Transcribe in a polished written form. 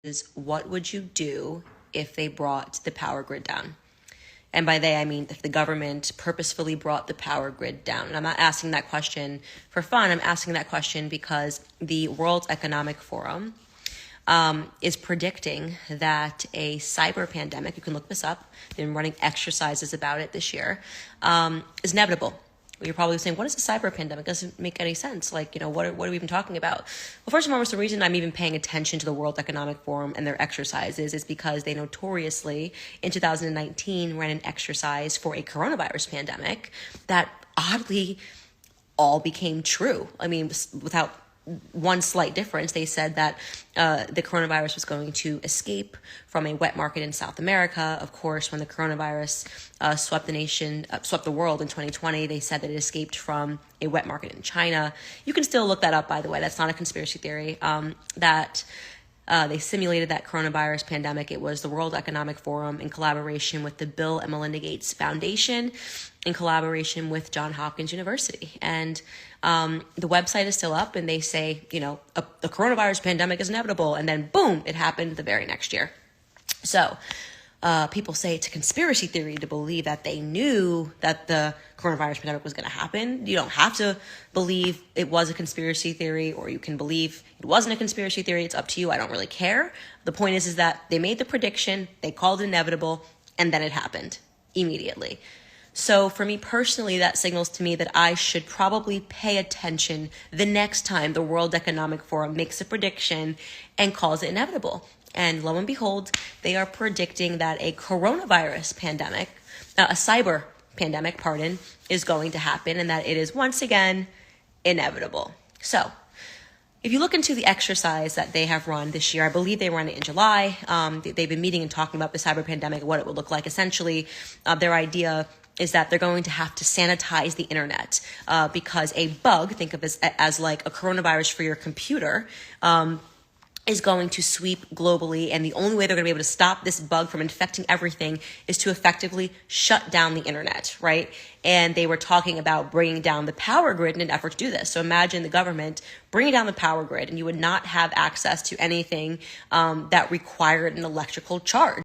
is, what would you do if they brought the power grid down? And by they, I mean if the government purposefully brought the power grid down. And I'm not asking that question for fun. I'm asking that question because the World Economic Forum is predicting that a cyber pandemic, you can look this up, they've been running exercises about it this year, is inevitable. You're probably saying, what is a cyber pandemic? It doesn't make any sense. Like, what are we even talking about? Well, first and foremost, the reason I'm even paying attention to the World Economic Forum and their exercises is because they notoriously, in 2019, ran an exercise for a coronavirus pandemic that oddly all became true. I mean, without one slight difference. They said that the coronavirus was going to escape from a wet market in South America. Of course, when the coronavirus swept the world in 2020, they said that it escaped from a wet market in China. You can still look that up, by the way. That's not a conspiracy theory. They simulated that coronavirus pandemic. It was the World Economic Forum in collaboration with the Bill and Melinda Gates Foundation, in collaboration with Johns Hopkins University. And the website is still up, and they say, the coronavirus pandemic is inevitable. And then boom, it happened the very next year. So people say it's a conspiracy theory to believe that they knew that the coronavirus pandemic was going to happen. You don't have to believe it was a conspiracy theory, or you can believe it wasn't a conspiracy theory. It's up to you. I don't really care. The point is that they made the prediction, they called it inevitable, and then it happened immediately. So for me personally, that signals to me that I should probably pay attention the next time the World Economic Forum makes a prediction and calls it inevitable. And lo and behold, they are predicting that a coronavirus pandemic, a cyber pandemic, is going to happen, and that it is once again inevitable. So if you look into the exercise that they have run this year, I believe they ran it in July. They've been meeting and talking about the cyber pandemic, what it would look like. Essentially, their idea is that they're going to have to sanitize the internet because a bug, think of it as like a coronavirus for your computer, is going to sweep globally, and the only way they're going to be able to stop this bug from infecting everything is to effectively shut down the internet, right? And they were talking about bringing down the power grid in an effort to do this. So imagine the government bringing down the power grid, and you would not have access to anything that required an electrical charge.